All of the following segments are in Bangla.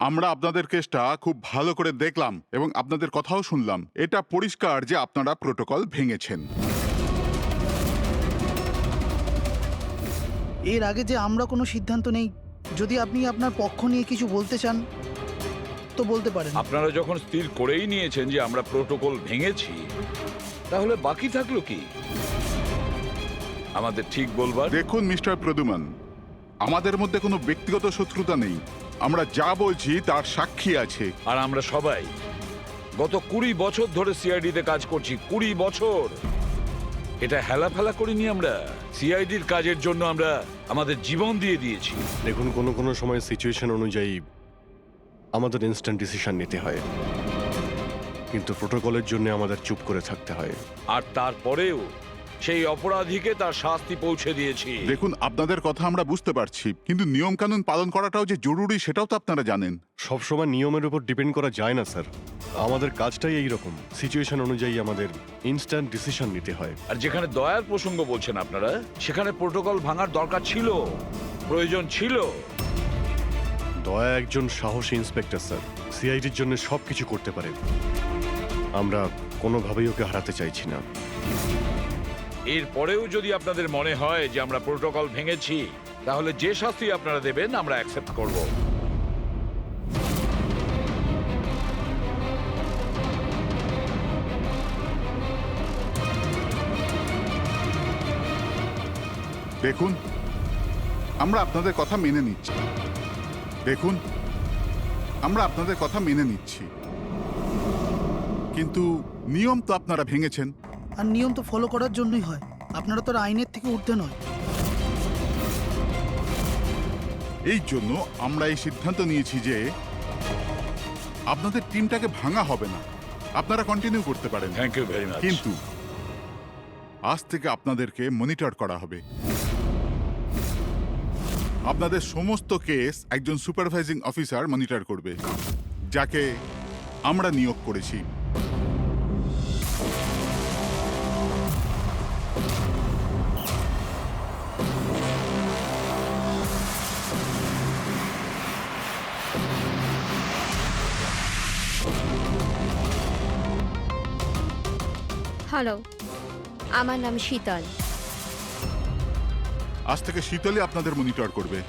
আমরা আপনাদের কেসটা খুব ভালো করে দেখলাম এবং আপনাদের কথাও শুনলাম। এটা পরিষ্কার যে আপনারা প্রোটোকল ভেঙেছেন। এর আগে যে আমরা কোনো সিদ্ধান্ত নেই, যদি আপনি আপনার পক্ষ নিয়ে কিছু বলতে চান তো বলতে পারেন। আপনারা যখন স্থির করেই নিয়েছেন যে আমরা প্রোটোকল ভেঙেছি, তাহলে বাকি থাকলো কি আমাদের ঠিক বলবার? দেখুন মিস্টার প্রদ্যুমান, আমাদের মধ্যে কোনো ব্যক্তিগত শত্রুতা নেই। আমরা যা বলছি তার সাক্ষী আছে। আর আমরা সবাই গত 20 বছর ধরে সিআইডিতে কাজ করছি। 20 বছর এটা হেলাফেলা করিনি আমরা। সিআইডির কাজের জন্য আমরা আমাদের জীবন দিয়ে দিয়েছি। দেখুন, কোনো সময় সিচুয়েশন অনুযায়ী আমাদের ইনস্ট্যান্ট ডিসিশন নিতে হয়, কিন্তু প্রোটোকলের জন্য আমাদের চুপ করে থাকতে হয়। আর তারপরেও সেই অপরাধীকে তার শাস্তি পৌঁছে দিয়েছি। দেখুন, আপনাদের কথা আমরা বুঝতে পারছি, কিন্তু নিয়ম কানুন পালন করাটাও যে জরুরি সেটাও তো আপনারা জানেন। সবসময় নিয়মের উপর ডিপেন্ড করা যায় না স্যার। আমাদের কাজটাই এইরকম, সিচুয়েশন অনুযায়ী আমাদের ইনস্ট্যান্ট ডিসিশন নিতে হয়। আর যেখানে দয়ার প্রসঙ্গ বলছেন আপনারা, সেখানে প্রোটোকল ভাঙার দরকার ছিল, প্রয়োজন ছিল। দয়া একজন সাহসী ইন্সপেক্টর স্যার, সিআইডির জন্য সব কিছু করতে পারে। আমরা কোনোভাবেই ওকে হারাতে চাইছি না। এরপরেও যদি আপনাদের মনে হয় যে আমরা প্রোটোকল ভেঙেছি, তাহলে যে শাস্তি আপনারা দেবেন আমরা অ্যাকসেপ্ট করব। দেখুন, আমরা আপনাদের কথা মেনে নিচ্ছি। দেখুন, আমরা আপনাদের কথা মেনে নিচ্ছি, কিন্তু নিয়ম তো আপনারা ভেঙেছেন। আর নিয়ম তো ফলো করার জন্যই হয়, আপনারা তো আর আইনের থেকে ঊর্ধ্বে নয়। এই জন্য আমরা এই সিদ্ধান্ত নিয়েছি যে আপনাদের টিমটাকে ভাঙা হবে না, আপনারা কন্টিনিউ করতে পারেন। Thank you very much. কিন্তু আজ থেকে আপনাদেরকে মনিটর করা হবে। আপনাদের সমস্ত কেস একজন সুপারভাইজিং অফিসার মনিটর করবে, যাকে আমরা নিয়োগ করেছি। হ্যালো, আমার নাম শীতল। আজ থেকে শীতলই আপনাদের মনিটর করবে।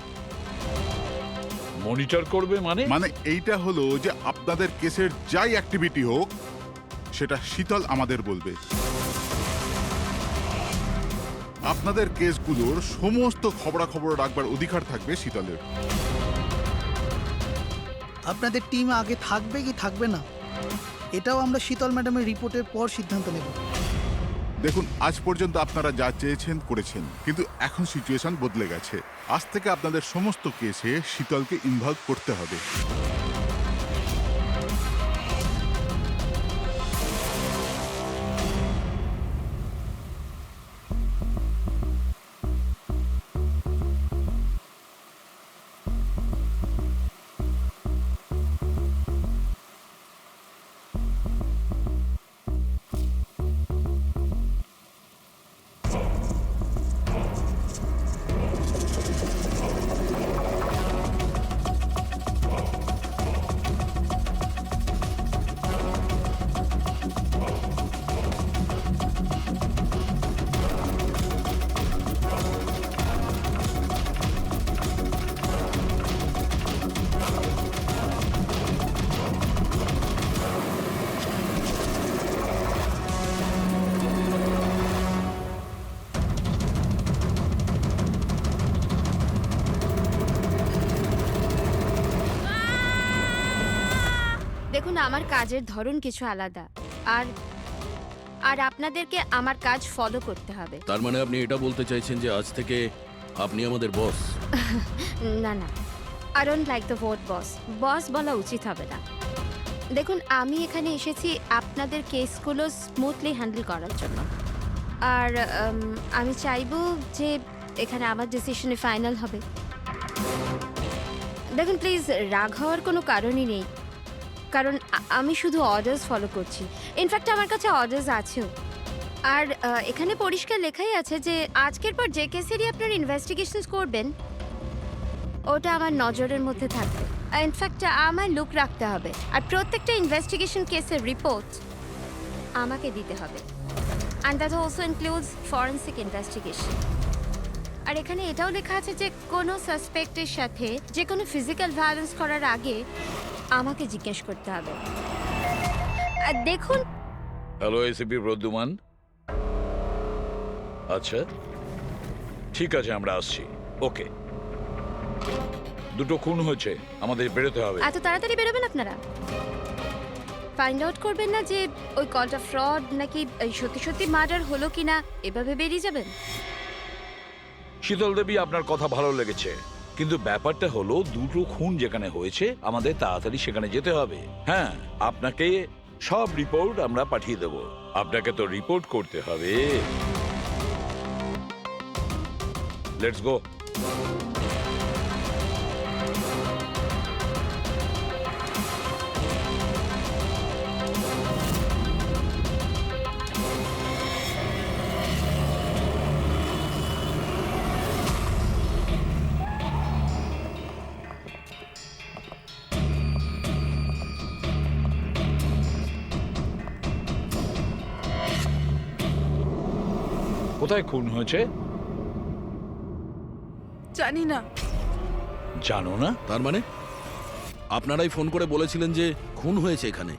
মনিটর করবে মানে? মানে এইটা হলো যে আপনাদের কেসের যাই অ্যাক্টিভিটি হোক সেটা শীতল আমাদের বলবে। আপনাদের কেসগুলোর সমস্ত খবরাখবর রাখবার অধিকার থাকবে শীতলের। আপনাদের টিম আগে থাকবে কি থাকবে না, এটাও আমরা শীতল ম্যাডামের রিপোর্টের পর সিদ্ধান্ত নেব। দেখুন, আজ পর্যন্ত আপনারা যা চেয়েছেন করেছেন, কিন্তু এখন সিচুয়েশন বদলে গেছে। আজ থেকে আপনাদের সমস্ত কেসে শীতলকে ইনভলভ করতে হবে। দেখুন, আমার কাজের ধরন কিছু আলাদা, আর আর আপনাদেরকে আমার কাজ ফলো করতে হবে। তার মানে আপনি এটা বলতে চাইছেন যে আজ থেকে আপনি আমাদের বস? না না, I don't like the word boss. Boss বলা উচিত হবে না। দেখুন, আমি এখানে এসেছি আপনাদের কেসগুলো স্মুথলি হ্যান্ডেল করার জন্য। আর আমি চাইবো যে এখানে আমার ডিসিশনে ফাইনাল হবে। দেখুন প্লিজ, রাগ হওয়ার কোনো কারণই নেই, কারণ আমি শুধু অর্ডার্স ফলো করছি। ইনফ্যাক্ট আমার কাছে অর্ডার্স আছেও। আর এখানে পরিষ্কার লেখাই আছে যে আজকের পর যে কেসেরই আপনার ইনভেস্টিগেশনস করবেন, ওটা আমার নজরের মধ্যে থাকবে। ইনফ্যাক্ট আমার লুক রাখতে হবে, আর প্রত্যেকটা ইনভেস্টিগেশন কেসের রিপোর্ট আমাকে দিতে হবে। And that also includes forensic investigation. আর এখানে এটাও লেখা আছে যে কোনো সাসপেক্টের সাথে যে কোনো ফিজিক্যাল ভায়োলেন্স করার আগে আমাকে জিজ্ঞেস করতে হবে। আর দেখুন, হ্যালো এসিপি প্রদ্যুমান। আচ্ছা ঠিক আছে, আমরা আসছি। ওকে, দুটো খুন হয়েছে, আমাদের বেরোতে হবে। এত তাড়াতাড়ি বেরোবেন আপনারা? ফাইন্ড আউট করবেন না যে ওই কলটা ফ্রড নাকি এই সত্যি সত্যি মার্ডার হলো কিনা, এভাবে বেরিয়ে যাবেন? শীতল দেবী, আপনার কথা ভালো লেগেছে, কিন্তু ব্যাপারটা হলো দুটো খুন যেখানে হয়েছে আমাদের তাড়াতাড়ি সেখানে যেতে হবে। হ্যাঁ, আপনাকে সব রিপোর্ট আমরা পাঠিয়ে দেব। আপনাকে তো রিপোর্ট করতে হবে। Let's go. কোথায় খুন হয়েছে জানি না। জানো না? তার মানে আপনারাই ফোন করে বলেছিলেন যে খুন হয়েছে এখানে?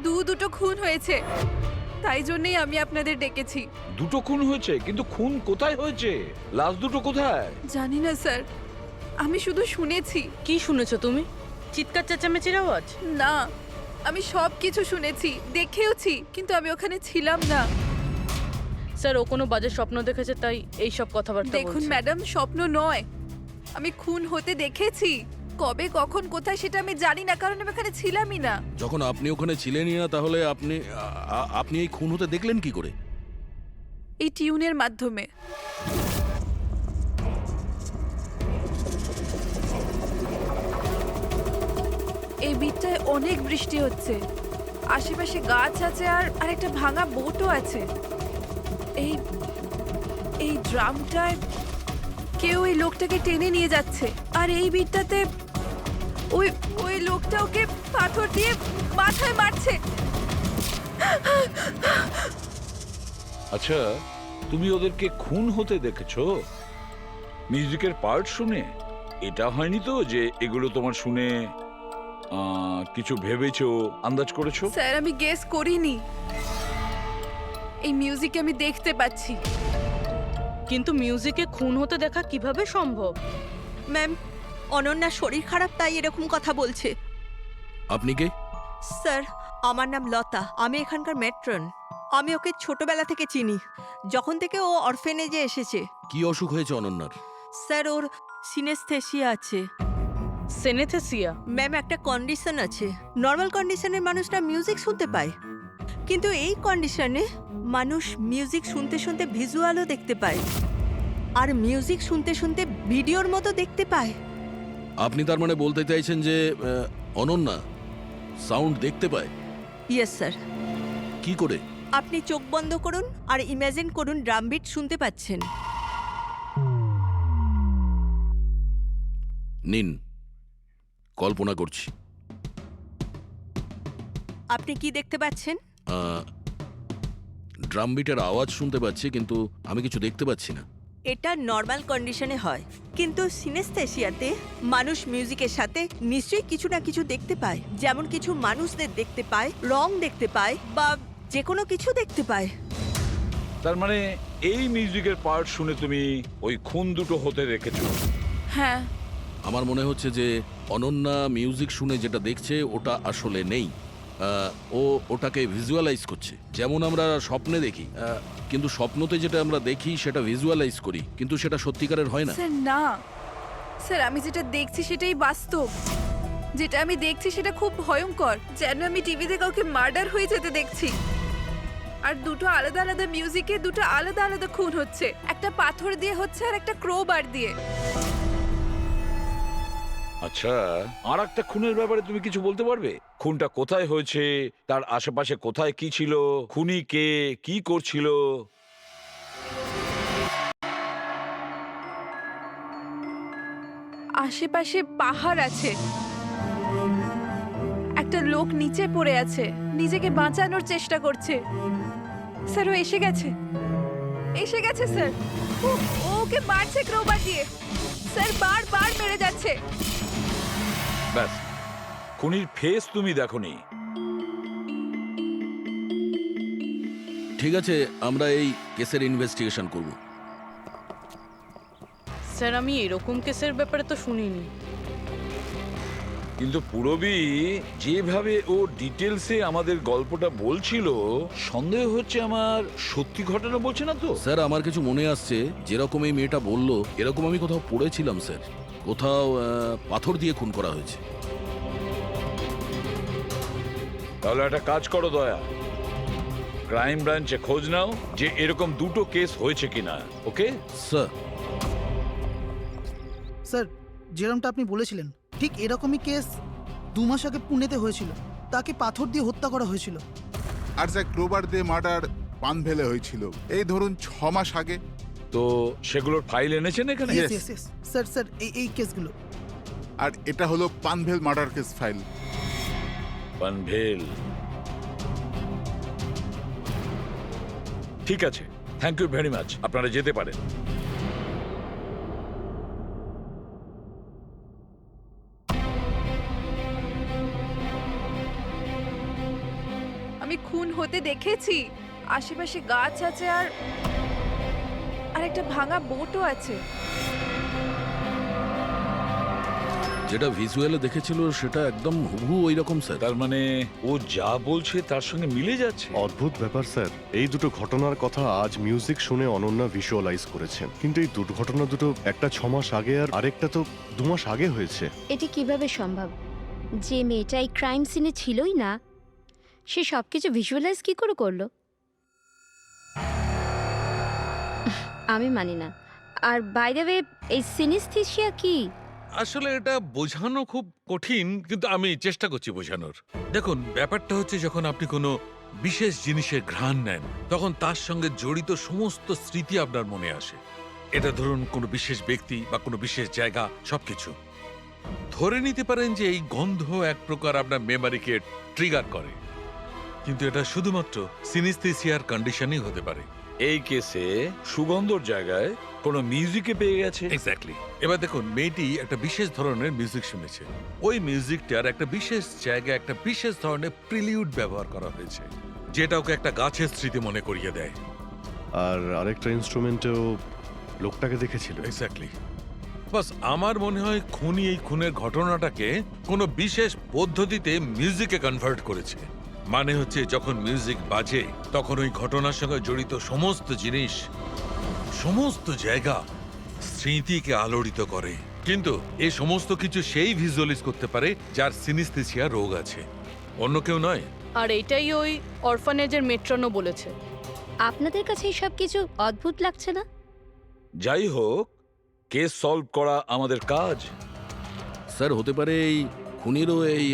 দুটো খুন হয়েছে, তাই জন্যই আমি আপনাদের ডেকেছি। দুটো খুন হয়েছে, কিন্তু খুন কোথায় হয়েছে? লাশ দুটো কোথায়? জানি না স্যার, আমি শুধু শুনেছি। কি শুনেছো তুমি? চিৎকার চেঁচামেচির আওয়াজ? না, আমি সব কিছু শুনেছি, দেখেওছি, কিন্তু আমি ওখানে ছিলাম না। স্যার, ও কোনো বাজে স্বপ্ন দেখেছে তাই এই সব কথাবার্তা দেখুন বলছে। ম্যাডাম, স্বপ্ন নয়, আমি খুন হতে দেখেছি। কবে, কখন, কোথায় সেটা আমি জানি না, কারণ আমি ওখানে ছিলামই না। যখন আপনি ওখানে ছিলেনই না, তাহলে আপনি এই খুন হতে দেখলেন কি করে? এই টিউনের মাধ্যমে। এই বিটটায় অনেক বৃষ্টি হচ্ছে, আশেপাশে গাছ আছে, আর একটা ভাঙা বোটও আছে। এই এই ড্রামটায় কেউ এই লোকটাকে টেনে নিয়ে যাচ্ছে, আর এই বিটটাতে ওই ওই লোকটা ওকে পাথর দিয়ে মাথায় মারছে। আচ্ছা, তুমি ওদেরকে খুন হতে দেখেছো মিউজিকের পার্ট শুনে? এটা হয়নি তো যে এগুলো তোমার শুনে কিছু ভেবেছো, আন্দাজ করেছো? স্যার, আমি গেস করিনি, এই মিউজিক আমি দেখতে পাচ্ছি। কিন্তু মিউজিকে খুন হতে দেখা কিভাবে সম্ভব? ম্যাম, অনন্যার শরীর খারাপ তাই এরকম কথা বলছে। আপনি কে? স্যার, আমার নাম লতা, আমি এখানকার ম্যাট্রন। আমি ওকে ছোটবেলা থেকে চিনি, যখন থেকে ও অরফেনেজে এসেছে। কি অসুখ হয়েছে অনন্যার? স্যার, ওর সিনেস্থেসিয়া আছে। সেনেথেসিয়া? ম্যাম, একটা কন্ডিশন আছে, নর্মাল কন্ডিশনের মানুষরা মিউজিক শুনতে পায়, কিন্তু এই কন্ডিশনে মানুষ মিউজিক শুনতে শুনতে ভিজুয়ালও দেখতে পায়, আর মিউজিক শুনতে শুনতে ভিডিওর মতো দেখতে পায়। আপনি তার মানে বলতে চাইছেন যে অনন্যা সাউন্ড দেখতে পায়? Yes sir. কি করে? আপনি চোখ বন্ধ করুন আর ইমাজিন করুন ড্রাম বিট শুনতে পাচ্ছেন। নিন, কল্পনা করছি। আপনি কি দেখতে পাচ্ছেন? ড্রাম বিটের আওয়াজ শুনতে পাচ্ছি, কিন্তু আমি কিছু দেখতে পাচ্ছি না। এটা নর্মাল কন্ডিশনে হয়, কিন্তু সিনেস্থেসিয়াতে মানুষ মিউজিকের সাথে নিশ্চয়ই কিছু না কিছু দেখতে পায়, যেমন কিছু মানুষদের দেখতে পায়, রং দেখতে পায়, বা যে কোনো কিছু দেখতে পায়। তার মানে এই মিউজিকের পার্ট শুনে তুমি ওই খুন দুটো হতে দেখেছো? হ্যাঁ। আমার মনে হচ্ছে যে অনন্যা মিউজিক শুনে যেটা দেখছে ওটা আসলে নেই, ও ওটাকে ভিজুয়ালাইজ করছে, যেমন আমরা স্বপ্নে দেখি, কিন্তু স্বপ্নতে যেটা আমরা দেখি সেটা ভিজুয়ালাইজ করি, কিন্তু সেটা সত্যিকারের হয় না। স্যার না, স্যার আমি যেটা দেখছি সেটাই বাস্তব। যেটা আমি দেখছি সেটা খুব ভয়ঙ্কর, যেন আমি টিভিতে কাউকে মার্ডার হয়ে যেতে দেখছি। আর দুটো আলাদা আলাদা মিউজিকে দুটো আলাদা আলাদা খুন হচ্ছে, একটা পাথর দিয়ে হচ্ছে আর একটা ক্রোবার দিয়ে। আচ্ছা, আর একটা খুনের ব্যাপারে তুমি কিছু বলতে পারবে? খুনটা কোথায় হয়েছে, তার আশেপাশে কোথায় কি ছিল, খুনি কে, কি করছিল? আশেপাশে পাহাড় আছে, একটা লোক নিচে পড়ে আছে, নিজেকে বাঁচানোর চেষ্টা করছে। স্যার ও এসে গেছে, এসে গেছে স্যার। ওকে মারছে ক্রোবার দিয়ে, স্যার বারবার মেরে যাচ্ছে। ব্যাস, খুনির ফেস তুমি দেখোনি। ঠিক আছে, আমরা এই কেসের ইনভেস্টিগেশন করব। স্যার আমি এরকম কেসের ব্যাপারে তো শুনিনি। কিন্তু পুরবী যেভাবে ও ডিটেলসে আমাদের গল্পটা বলছিল, সন্দেহ হচ্ছে আমার সত্যি ঘটনা বলছে না তো। স্যার আমার কিছু মনে আসছে, যেরকম এই মেয়েটা বললো এরকম আমি কোথাও পড়েছিলাম স্যার। কোথাও পাথর দিয়ে খুন করা হয়েছে। তাহলে একটা কাজ করো দয়া, ক্রাইম ব্রাঞ্চে খোঁজ নাও যে এরকম দুটো কেস হয়েছে কিনা। Okay sir. স্যার, যেরকমটা আপনি বলেছিলেন ঠিক এরকমই কেস 2 মাস আগে পুনেতে হয়েছিল। তাকে পাথর দিয়ে হত্যা করা হয়েছিল। আর যা ক্রোবার দিয়ে মার্ডার পানভেলে হয়েছিল এই ধরুন 6 মাস আগে। তো সেগুলোর ফাইল এনেছেন এখানে? Yes. Yes, yes. Sir sir এই কেসগুলো। আর এটা হলো Panvel murder case file. Panvel, ঠিক আছে, থ্যাংক ইউ ভেরি মাচ। আপনারা যেতে পারেন। আমি খুন হতে দেখেছি, আশেপাশে গাছ আছে আর একটা ভাঙা বোটও আছে। যেটা ভিজুয়ালে দেখেছিল সেটা একদম হুবহু ওই রকম স্যার। তার মানে ও যা বলছে তার সঙ্গে মিলে যাচ্ছে। অদ্ভুত ব্যাপার স্যার, এই দুটো ঘটনার কথা আজ মিউজিক শুনে অনন্যা ভিজুয়ালাইজ করেছেন, কিন্তু এই দুর্ঘটনা দুটো একটা 6 মাস আগে আর আরেকটা তো 2 মাস আগে হয়েছে। এটি কিভাবে সম্ভব? যে মেয়েটা এই ক্রাইম সিনে ছিলই না, সে সব কিছু ভিজুয়ালাইজ কি করে করলো? আমি মানি না। আর বাই দ্য ওয়ে, এই সিনিস্থেসিয়া কি? আসলে এটা বোঝানো খুব কঠিন, কিন্তু আমি চেষ্টা করছি বোঝানোর। দেখুন, ব্যাপারটা হচ্ছে যখন আপনি কোনো বিশেষ জিনিসের ঘ্রাণ নেন, তখন তার সঙ্গে জড়িত সমস্ত স্মৃতি আপনার মনে আসে। এটা ধরুন কোনো বিশেষ ব্যক্তি বা কোনো বিশেষ জায়গা, সবকিছু। ধরে নিতে পারেন যে এই গন্ধ এক প্রকার আপনার মেমারিকে ট্রিগার করে, কিন্তু এটা শুধুমাত্র সিনিস্থেসিয়ার কন্ডিশনই হতে পারে। এই কেসে সুগন্ধর জায়গায় কোনো মিউজিকে পেয়ে গেছে। এক্স্যাক্টলি। এবার দেখুন, মেয়েটি একটা বিশেষ ধরনের মিউজিক শুনেছে। ওই মিউজিকটার একটা বিশেষ জায়গায় একটা বিশেষ ধরনের প্রিলিউড ব্যবহার করা হয়েছে, যেটা ওকে একটা গাছের স্মৃতি মনে করিয়ে দেয়। আর আরেকটা ইনস্ট্রুমেন্টেও লোকটাকে দেখেছিল। এক্স্যাক্টলি। বাস আমার মনে হয় খুনি এই খুনের ঘটনাটাকে কোনো বিশেষ পদ্ধতিতে মিউজিকে কনভার্ট করেছে। মানে হচ্ছে যখন মিউজিক বাজে তখন ওই ঘটনার সঙ্গে জড়িত সমস্ত জিনিস, সমস্ত জায়গা স্মৃতিকে আলোড়িত করে। কিন্তু এই সমস্ত কিছু সেই ভিজুয়ালাইজ করতে পারে যার সিনিস্থেসিয়া রোগ আছে, অন্য কেউ নয়। আর এটাই ওই অরফানেজের মেট্রনও বলেছে। আপনাদের কাছে এই সব কিছু অদ্ভুত লাগছে না? যাই হোক, কেস সলভ করা আমাদের কাজ। স্যার হতে পারে এই খুনিরও এই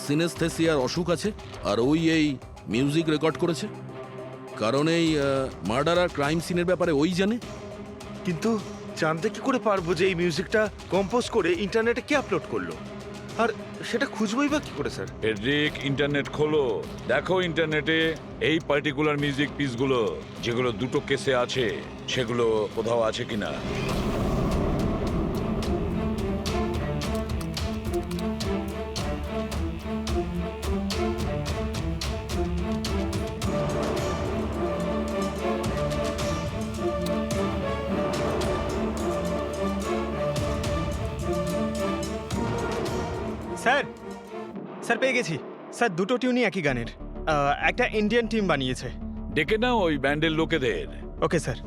সিনেস্থেসিয়ার অসুখ আছে, আর ওই এই মিউজিক রেকর্ড করেছে, কারণ এই মার্ডার আর ক্রাইম সিনের ব্যাপারে ওই জানে। কিন্তু জানতে কি করে পারবো যে এই মিউজিকটা কম্পোজ করে ইন্টারনেটে কে আপলোড করলো? আর সেটা খুঁজবই বা কি করে স্যার? ফেডরিক, ইন্টারনেট খোলো, দেখো ইন্টারনেটে এই পার্টিকুলার মিউজিক পিসগুলো যেগুলো দুটো কেসে আছে সেগুলো কোথাও আছে কিনা। স্যার স্যার পেয়ে গেছি স্যার, দুটো টিউনই একই গানের। একটা ইন্ডিয়ান টিম বানিয়েছে। ডেকে নাও ওই ব্যান্ডের লোকেদের। Okay sir.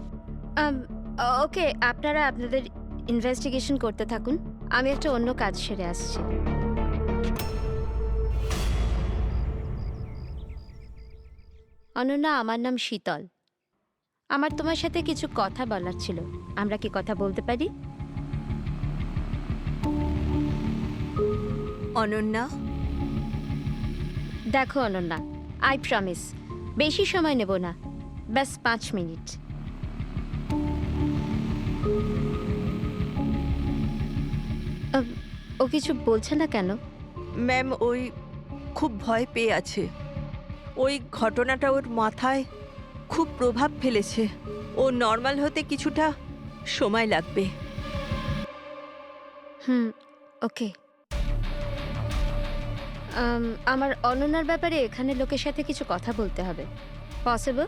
ওকে, আপনারা আপনাদের ইনভেস্টিগেশন করতে থাকুন, আমি একটা অন্য কাজ সেরে আসছি। অনন্যা, আমার নাম শীতল। আমার তোমার সাথে কিছু কথা বলার ছিল। আমরা কি কথা বলতে পারি? অনন্যা, দেখো অনন্যা, আই প্রমিস বেশি সময় নেব না, ব্যাস 5 মিনিট। ও কিছু বলছে না কেন? ম্যাম ওই খুব ভয় পেয়ে আছে। ওই ঘটনাটা ওর মাথায় খুব প্রভাব ফেলেছে। ও নর্মাল হতে কিছুটা সময় লাগবে। ওকে। আমার অনন্যার ব্যাপারে এখানে লোকের সাথে কিছু কথা বলতে হবে। পসিবল?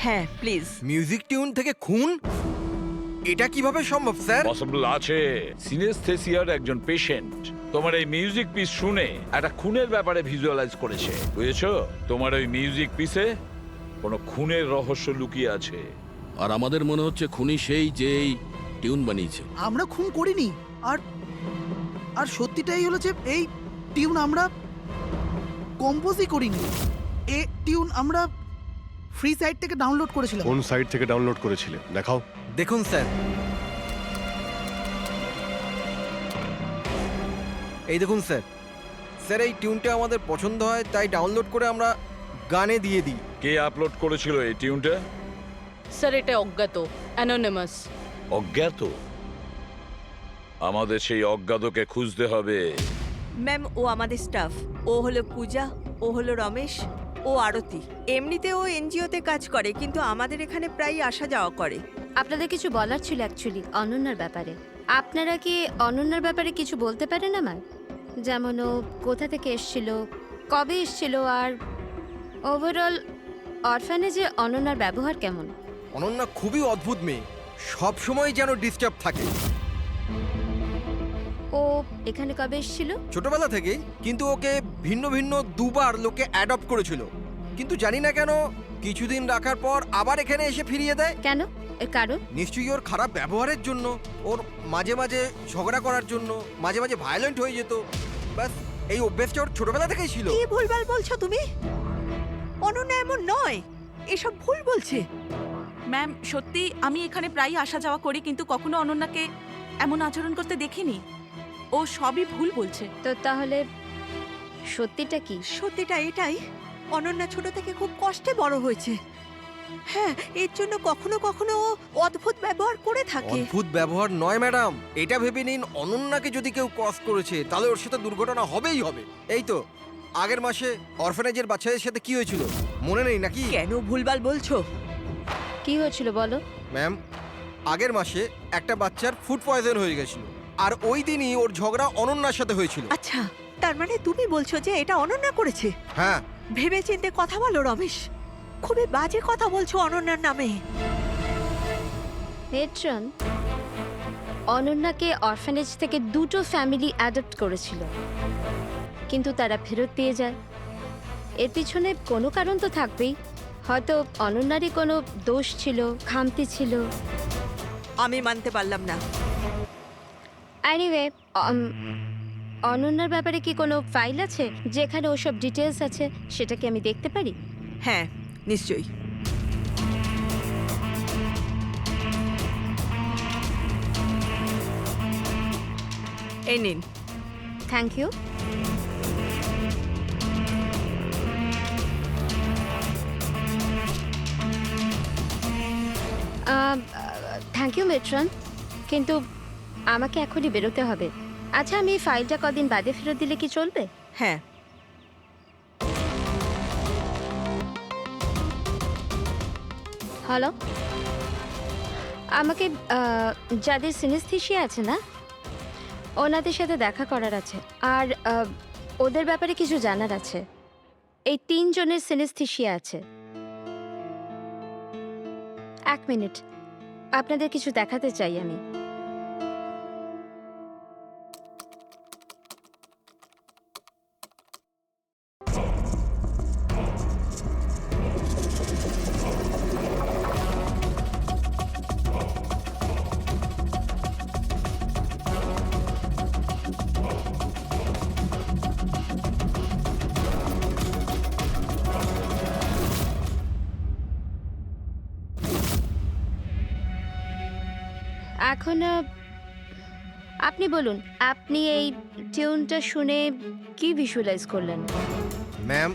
হ্যাঁ প্লিজ। মিউজিক টিউন থেকে খুন? এটা কিভাবে সম্ভব স্যার? পসিবল আছে। সিনেস্থেসিয়ার একজন পেশেন্ট তোমার এই মিউজিক পিস শুনে একটা খুনের ব্যাপারে ভিজুয়ালাইজ করেছে, বুঝেছো? তোমার ওই মিউজিক পিসে কোনো খুনের রহস্য লুকিয়ে আছে। আর আমাদের মনে হচ্ছে খুনি সেই যে এই টিউন বানিয়েছে। আমরা খুন করিনি। আর আর সত্যিটাই হলো যে এই টিউন আমরা কম্পোজই করিনি। এই টিউন আমরা ফ্রি সাইট থেকে ডাউনলোড করেছিলাম। কোন সাইট থেকে ডাউনলোড করেছিলে দেখাও। দেখুন স্যার, এই দেখুন স্যার। স্যার এই টিউনটা আমাদের পছন্দ হয় তাই ডাউনলোড করে আমরা গানে দিয়ে দিই। কে আপলোড করেছিল এই টিউনটা? স্যার এটা অজ্ঞাত, অ্যানোনিমাস। অজ্ঞাত? আমাদের সেই অজ্ঞাতকে খুঁজতে হবে। ম্যাম ও আমাদের স্টাফ। ও হলো পূজা, ও হলো রমেশ, ও আরতি। এমনিতে ও এনজিওতে কাজ করে, কিন্তু আমাদের এখানে প্রায় আসা যাওয়া করে। আপনাদের কিছু বলার ছিল অ্যাকচুয়ালি অনন্যার ব্যাপারে। আপনারা কি অনন্যার ব্যাপারে কিছু বলতে পারেন আমায়? যেমন ও কোথা থেকে এসেছিল, কবে এসেছিল, আর ওভারঅল অরফানেজে অনন্যার ব্যবহার কেমন? অনন্যা খুবই অদ্ভুত মেয়ে, সব সময় যেন ডিস্টার্ব থাকে। ও এখানে কবে এসেছিল? ছোটবেলা থেকেই, কিন্তু ওকে ভিন্ন ভিন্ন দুবার লোকে অ্যাডপ্ট করেছিল, কিন্তু জানি না কেন কিছুদিন রাখার পর আবার এখানে এসে ফিরিয়ে দেয়। কেন? এর কারণ? নিশ্চয়ই ওর খারাপ ব্যবহারের জন্য, ওর মাঝে মাঝে ঝগড়া করার জন্য, মাঝে মাঝে ভায়োলেন্ট হয়ে যেত। ব্যাস এই অভ্যেসটা ওর ছোটবেলা থেকেই ছিল। কি ভুলভাল বলছো তুমি? অনন্যা এমন নয়, এসব ভুল বলছে। ম্যাম সত্যি আমি এখানে প্রায়ই আসা যাওয়া করি, কিন্তু কখনো অনন্যাকে এমন আচরণ করতে দেখিনি। ও সবই ভুল বলছে। তো তাহলে সত্যিটা কি? সত্যিটা এটাই, অনন্যা ছোট থেকে খুব কষ্টে বড় হয়েছে। হ্যাঁ, এর জন্য কখনো কখনো ও অদ্ভুত ব্যবহার করে থাকে। অদ্ভুত ব্যবহার নয় ম্যাডাম, এটা ভেবে নিন অনন্যাকে যদি কেউ ক্রস করেছে তাহলে ওর সাথে দুর্ঘটনা হবেই হবে। এই তো আগের মাসে অরফানেজের বাচ্চাদের সাথে কি হয়েছিল মনে নেই নাকি? কেন ভুলভাল বলছো? কি হয়েছিল বলো। ম্যাম, আগের মাসে একটা বাচ্চার ফুড পয়জন হয়ে গেছিল, আর ওই দিনই ওর ঝগড়া অনন্যার সাথে হয়েছিল। আচ্ছা, তার মানে তুমি বলছো যে এটা অনন্যা করেছে? হ্যাঁ। ভেবে চিন্তে কথা বলো রমেশ, খুবই বাজে কথা বলছো অনন্যার নামে। পেট্রন, অনন্যাকে অরফানেজ থেকে দুটো ফ্যামিলি অ্যাডপ্ট করেছিল, কিন্তু তারা ফেরত পেয়ে যায়। এর পিছনে কোনো কারণ তো থাকবেই। হয়তো অনন্যারই কোনো দোষ ছিল, খামতি ছিল। আমি মানতে পারলাম না। এনিওয়ে, অনন্যার ব্যাপারে কি কোনো ফাইল আছে যেখানে ওসব ডিটেলস আছে? সেটা কি আমি দেখতে পারি? হ্যাঁ, নিশ্চয়ই। এই নিন। Thank you. Thank you matron, কিন্তু আমাকে এখনই বেরোতে হবে। আচ্ছা, আমি এই ফাইলটা কদিন বাদে ফেরত দিলে কি চলবে? হ্যাঁ। হ্যালো, আমাকে যাদের সিনেস্থেসিয়া আছে না, ওনাদের সাথে দেখা করার আছে, আর ওদের ব্যাপারে কিছু জানার আছে। এই 3 জনের সিনেস্থেসিয়া আছে। 1 মিনিট, আপনাদের কিছু দেখাতে চাই আমি। এখন আপনি বলুন, আপনি এই টিউনটা শুনে কি ভিজুয়ালাইজ করলেন? ম্যাম,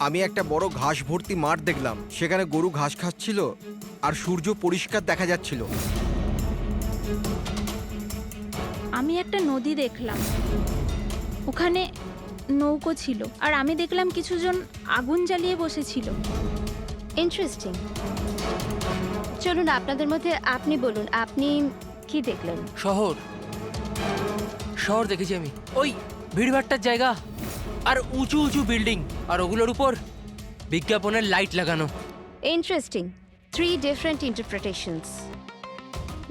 আমি একটা বড় ঘাস ভর্তি মাঠ দেখলাম, সেখানে গরু ঘাস খাচ্ছিল আর সূর্য পরিষ্কার দেখা যাচ্ছিল। আমি একটা নদী দেখলাম, ওখানে নৌকো ছিল আর আমি দেখলাম কিছুজন আগুন জ্বালিয়ে বসেছিল। ইন্টারেস্টিং। চলুন আপনাদের মধ্যে আপনি বলুন, আপনি কি দেখলেন? শহর শহর দেখেছি আমি, ওই ভিড়ভাট্টার জায়গা আর উঁচু উঁচু বিল্ডিং আর ওগুলোর উপর বিজ্ঞাপনের লাইট লাগানো। ইন্টারেস্টিং। 3 different interpretations.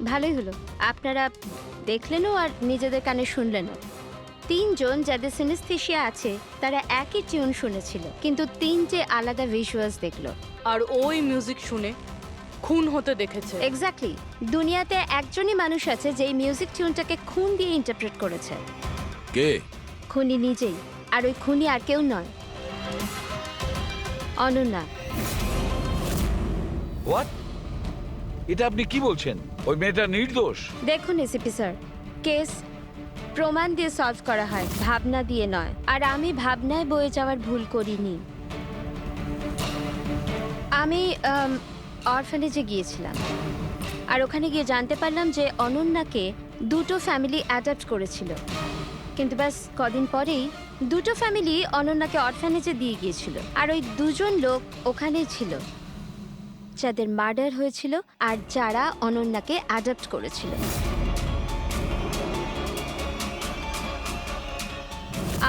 ভালোই হলো, আপনারা দেখলেনও আর নিজেদের কানে শুনলেনও। 3 জন যাদের সিনেস্থেশিয়া আছে তারা একই টিউন শুনেছিল, কিন্তু 3টে আলাদা ভিজুয়ালস দেখলো। আর ওই মিউজিক শুনে খুন হতে দেখেছে। এক্স্যাক্টলি। দুনিয়াতে একজনই মানুষ আছে যে এই মিউজিক টিউনটাকে খুন দিয়ে ইন্টারপ্রেট করেছে। কে? খুনি নিজেই। আর ওই খুনি আর কেউ নয়, অনন্যা। হোয়াট? এটা আপনি কি বলছেন? ওই মেয়েটা নির্দোষ? দেখুন এসিপি স্যার, কেস প্রমাণ দিয়ে সলভ করা হয়, ভাবনা দিয়ে নয়। আর আমি ভাবনায় বয়ে যাওয়ার ভুল করিনি। আমি অরফানেজে গিয়েছিলাম আর ওখানে গিয়ে জানতে পারলাম যে অনন্যাকে 2টো ফ্যামিলি অ্যাডাপ্ট করেছিল, কিন্তু ব্যাস কদিন পরেই 2টো ফ্যামিলি অনন্যাকে অরফানেজে দিয়ে গিয়েছিল। আর ওই 2জন লোক ওখানেই ছিল যাদের মার্ডার হয়েছিল আর যারা অনন্যাকে অ্যাডাপ্ট করেছিল।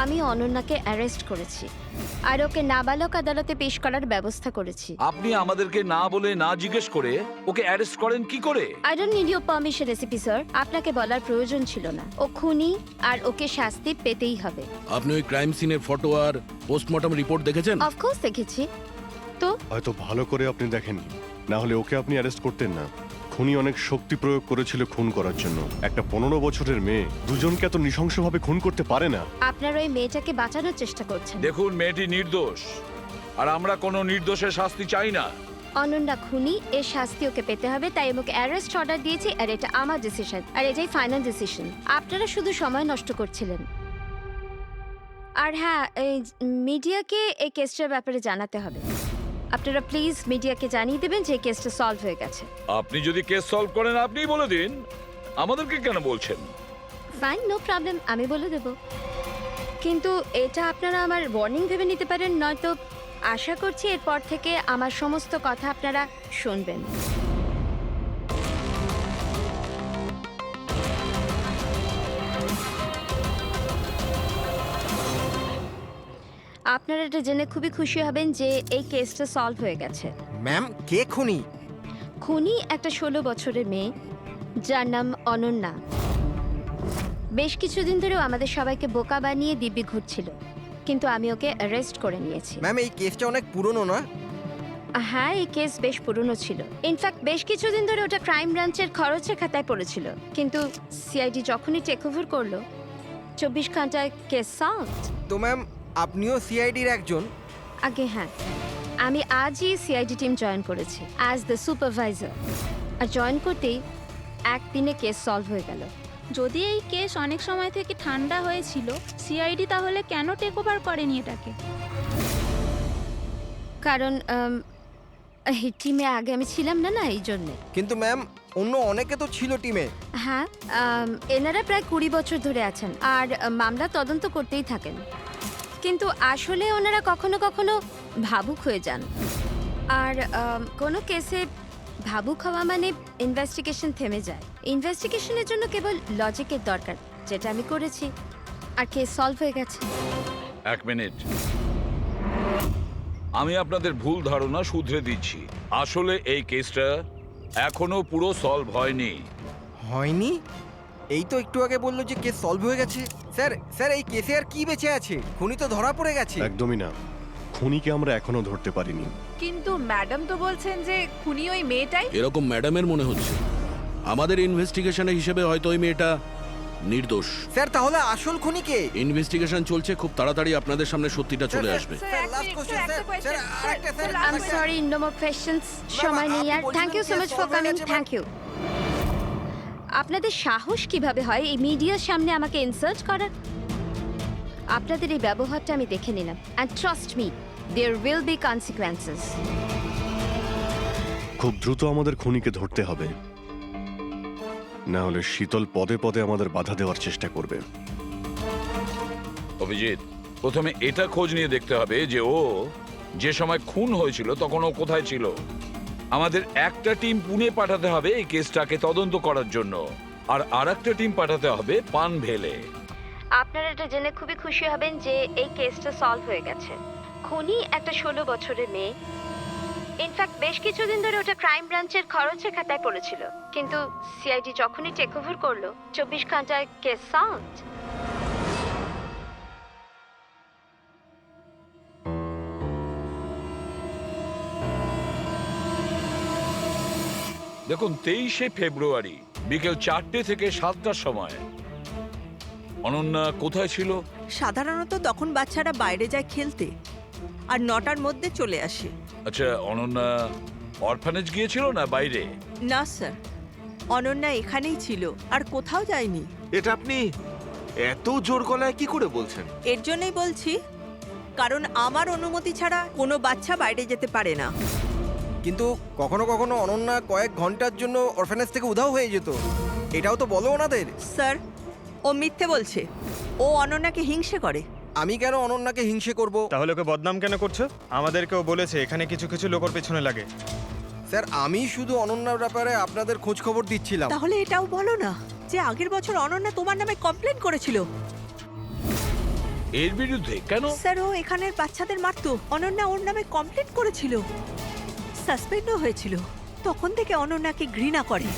আমি অনন্যাকে অ্যারেস্ট করেছি আর ওকে নাবালক আদালতে পেশ করার ব্যবস্থা করেছি। আপনি আমাদেরকে না বলে না জিজ্ঞেস করে ওকে অ্যারেস্ট করেন কি করে? I don't need your permission ACP sir, আপনাকে বলার প্রয়োজন ছিল না। ও খুনি আর ওকে শাস্তি পেতেই হবে। আপনি ওই ক্রাইম সিনের ফটো আর পোস্টমর্টম রিপোর্ট দেখেছেন? অফকোর্স দেখেছি। তো হয়তো ভালো করে আপনি দেখেননি, না হলে ওকে আপনি অ্যারেস্ট করতেন না। খুনি অনেক শক্তি প্রয়োগ করেছিল খুন করার জন্য। একটা 15 বছরের মেয়ে দুজনকে এত নৃশংসভাবে খুন করতে পারে না। আপনারা ওই মেয়েটাকে বাঁচানোর চেষ্টা করছেন। দেখুন, মেয়েটি নির্দোষ আর আমরা কোনো নির্দোষের শাস্তি চাই না। অনন্যা খুনি, এর শাস্তি ওকে পেতে হবে, তাই ওকে অ্যারেস্ট অর্ডার দিয়েছি। আর এটা আমার ডিসিশন, আর এটাই ফাইনাল ডিসিশন। আপনারা শুধু সময় নষ্ট করছিলেন। আর হ্যাঁ, এই মিডিয়াকে এই কেসটার ব্যাপারে জানাতে হবে। আপনারা প্লিজ মিডিয়াকে জানিয়ে দেবেন যে কেসটা সলভ হয়ে গেছে। আপনি যদি কেস সলভ করেন আপনিই বলে দিন, আমাদেরকে কেন বলছেন? ফাইন, নো প্রবলেম, আমি বলে দেব। কিন্তু এটা আপনারা আমার ওয়ার্নিং ভেবে নিতে পারেন, নয়তো আশা করছি এরপর থেকে আমার সমস্ত কথা আপনারা শুনবেন। আপনারা এটা জেনে খুবই খুশি হবেন যে এই কেসটা সলভ হয়ে গেছে। ম্যাম, কে খুনি? খুনি একটা 16 বছরের মেয়ে যার নাম অনন্যা। বেশ কিছুদিন ধরেও আমাদের সবাইকে বোকা বানিয়ে দিব্যি ঘুরছিল, কিন্তু আমি ওকে অ্যারেস্ট করে নিয়েছি। ম্যাম, এই কেসটা অনেক পুরনো না? হ্যাঁ, এই কেস বেশ পুরনো ছিল। ইনফ্যাক্ট বেশ কিছুদিন ধরে ওটা ক্রাইম ব্রাঞ্চের খরচের খাতায় পড়েছিল, কিন্তু সিআইডি যখনই টেক ওভার করলো 24 ঘন্টায় কেস সলভড। তো ম্যাম, আপনিও সিআইডির একজন? আগে হ্যাঁ, আমি আজই সিআইডি টিম জয়েন করেছি অ্যাজ দ্য সুপারভাইজার। আর জয়েন করতেই একদিনে কেস সলভ হয়ে গেল। যদি এই কেস অনেক সময় থেকে ঠান্ডা হয়েছিল, সিআইডি তাহলে কেন টেক ওভার করেনি এটাকে? কারণ এই টিমে আগে আমি ছিলাম না, এই জন্যে। কিন্তু ম্যাম, অন্য অনেকে তো ছিল টিমে। হ্যাঁ, এনারা প্রায় 20 বছর ধরে আছেন আর মামলা তদন্ত করতেই থাকেন, কিন্তু আসলে ওনারা কখনো কখনো ভাবুক হয়ে যান। আর কোনো কেসে ভাবুক হওয়া মানে ইনভেস্টিগেশন থেমে যায়। ইনভেস্টিগেশনের জন্য কেবল লজিকের দরকার, যেটা আমি করেছি, আর কেস সলভ হয়ে গেছে। 1 মিনিট, আমি আপনাদের ভুল ধারণা শুধরে দিচ্ছি। আসলে এই কেসটা এখনো পুরো সলভ হয়নি। হয়নি? এই তো একটু আগে বললো যে কেস সলভ হয়ে গেছে। স্যার, এই কেসে আর কি বেঁচে আছে? খুনি তো ধরা পড়ে গেছে। একদমই না, খুনিকে আমরা এখনো ধরতে পারিনি। কিন্তু ম্যাডাম তো বলছেন যে খুনি ওই মেয়েটাই। এরকম ম্যাডামের মনে হচ্ছে। আমাদের ইনভেস্টিগেশনের হিসেবে হয়তো ওই মেয়েটা নির্দোষ। স্যার, তাহলে আসল খুনি কে? ইনভেস্টিগেশন চলছে, খুব তাড়াতাড়ি আপনাদের সামনে সত্যিটা চলে আসবে। I am sorry, no more questions. সময় নেই আর। Thank you so much for coming. Thank you. আপনাদের সাহস কিভাবে হয় এই মিডিয়ার সামনে আমাকে ইনসাল্ট করার? আপনাদের এই ব্যবহারটা আমি দেখে নিলাম, and trust me, there will be consequences. খুব দ্রুত আমাদের খুনিকে ধরতে হবে, না হলে শীতল পদে পদে আমাদের বাধা দেওয়ার চেষ্টা করবে। অভিজিৎ, প্রথমে এটা খোঁজ নিয়ে দেখতে হবে যে ও যে সময় খুন হয়েছিল তখন ও কোথায় ছিল। আমাদের একটা টিম পুনে পাঠাতে হবে এই কেসটাকে তদন্ত করার জন্য, আর আরেকটা টিম পাঠাতে হবে পানভেলে। আপনারা এটা জেনে খুবই খুশি হবেন যে এই কেসটা সলভ হয়ে গেছে। খুনি একটা 16 বছরের মেয়ে। ইনফ্যাক্ট বেশ কিছুদিন ধরে ওটা ক্রাইম ব্রাঞ্চের খরচের খাতায় পড়েছিল, কিন্তু সিআইডি যখনই টেক ওভার করলো 24 ঘন্টায় কেস সলভ। দেখুন 23শে ফেব্রুয়ারি বিকেল 4টে থেকে 7টার সময় অনন্যা কোথায় ছিল? সাধারণত তখন বাচ্চারা বাইরে যায় খেলতে আর 9টার মধ্যে চলে আসে। আচ্ছা, অনন্যা অরফানেজ গিয়েছিল না বাইরে? না স্যার, অনন্যা এখানেই ছিল আর কোথাও যায়নি। এটা আপনি এত জোর গলায় কি করে বলছেন? এর জন্যই বলছি, কারণ আমার অনুমতি ছাড়া কোনো বাচ্চা বাইরে যেতে পারে না। কিন্তু কখনো কখনো অনন্যা কয়েক ঘন্টার জন্য অরফানেজ থেকে উধাও হয়ে যেত, এটাও তো বলো ওনাদের। স্যার, ও মিথ্যে বলছে। ও অনন্যাকে হিংসে করে। আমি কেন অনন্যাকে হিংসে করব? তাহলে ওকে বদনাম কেন করছো? আমাদেরকেও বলেছে এখানে কিছু কিছু লোকের পেছনে লাগে। স্যার, আমি শুধু অনন্যার ব্যাপারে আপনাদের খোঁজ খবর দিচ্ছিলাম। তাহলে এটাও বলো না যে আগের বছর অনন্যা তোমার নামে কমপ্লেন করেছিল। এর বিরুদ্ধে কেন? স্যার, ও এখানের বাচ্চাদের মারতো। অনন্যা ওর নামে কমপ্লেন করেছিল, সাসপেন্ডও হয়েছিল। তখন থেকে অনন্যাকে ঘৃণা করে।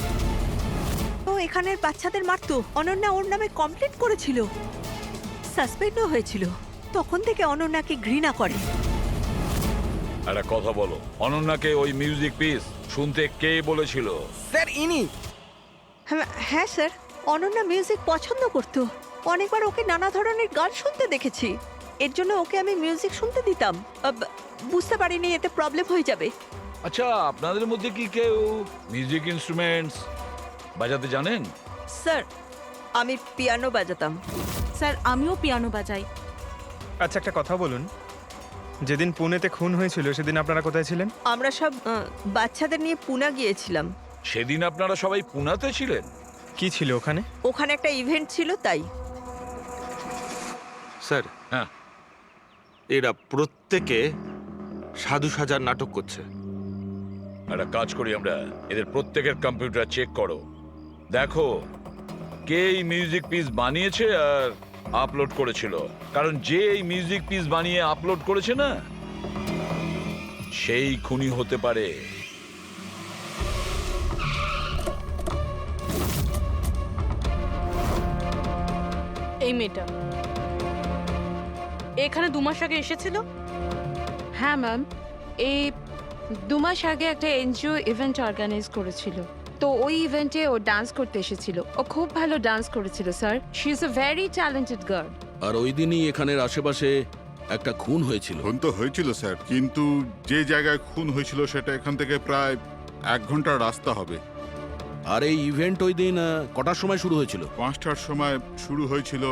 ও এখানের বাচ্চাদের মারতো। অনন্যা ওর নামে কমপ্লেন করেছিল, সাসপেন্ডও হয়েছিল। তখন থেকে অনন্যাকে ঘৃণা করে। একটা কথা বলো, অনন্যাকে ওই মিউজিক পিস শুনতে কে বলেছিল? স্যার, ইনি। হ্যাঁ স্যার, অনন্যা মিউজিক পছন্দ করত। অনেকবার ওকে নানা ধরনের গান শুনতে দেখেছি। এর জন্য ওকে আমি মিউজিক শুনতে দিতাম। বুঝতে পারিনি এতে প্রবলেম হয়ে যাবে। আচ্ছা, আপনাদের মধ্যে কি কেউ মিউজিক ইনস্ট্রুমেন্টস বাজাতে জানেন? স্যার, আমি পিয়ানো বাজাতাম। স্যার, আমিও পিয়ানো বাজাই। আচ্ছা, একটা কথা বলুন, যেদিন পুনেতে খুন হয়েছিল সেদিন আপনারা কোথায় ছিলেন? আমরা সব বাচ্চাদের নিয়ে পুনা গিয়েছিলাম। সেদিন আপনারা সবাই পুনাতে ছিলেন? কি ছিল ওখানে? ওখানে একটা ইভেন্ট ছিল, তাই। স্যার, হ্যাঁ, এরা প্রত্যেকে সাধু সাজার নাটক করছে। একটা কাজ করি আমরা, এদের প্রত্যেকের কম্পিউটার চেক করো, দেখো কে এই মিউজিক পিস বানিয়েছে আর আপলোড করেছিল। কারণ যে এই মিউজিক পিস বানিয়ে আপলোড করেছে না, সেই খুনি হতে পারে। এই মেয়েটা এখানে 2 মাস আগে এসেছিল। হ্যাঁ ম্যাম, এই 2 মাস আগে একটা এনজিও ইভেন্ট অর্গানাইজ করেছিল, তো ওই ইভেন্টে ও ডান্স করতে এসেছিল। ও খুব ভালো ডান্স করেছিল sir. She is a very talented girl. আর ওই দিনই এখানের আশেপাশে একটা খুন হয়েছিল। খুন তো হয়েছিল স্যার, কিন্তু যে জায়গায় খুন হয়েছিল সেটা এখান থেকে প্রায় 1 ঘন্টার রাস্তা হবে। আর এই ইভেন্ট ওই দিন কটার সময় শুরু হয়েছিল? 5টার সময় শুরু হয়েছিল,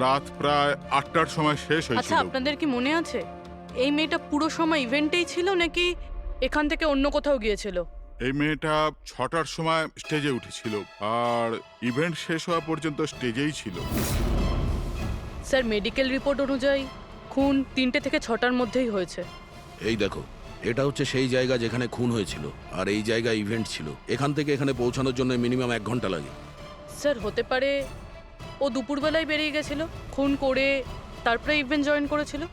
রাত প্রায় 8টার সময় শেষ আচ্ছা, হয়েছিল। আপনাদের কি মনে আছে এই মেয়েটা পুরো সময় ইভেন্টেই ছিল নাকি এখান থেকে অন্য কোথাও গিয়েছিল? এই মেয়েটা 6টার সময় স্টেজে উঠেছিল আর ইভেন্ট শেষ হওয়া পর্যন্ত স্টেজেই ছিল। স্যার, মেডিকেল রিপোর্ট অনুযায়ী খুন 3টে থেকে 6টার মধ্যেই হয়েছে। এই দেখো, এটা হচ্ছে সেই জায়গা যেখানে খুন হয়েছিল, আর এই জায়গায় ইভেন্ট ছিল। এখান থেকে এখানে পৌঁছানোর জন্য মিনিমাম 1 ঘন্টা লাগে। স্যার, হতে পারে ও দুপুরবেলায় বেরিয়ে গেছিল, খুন করে তারপরে ইভেন্ট জয়েন করেছিল।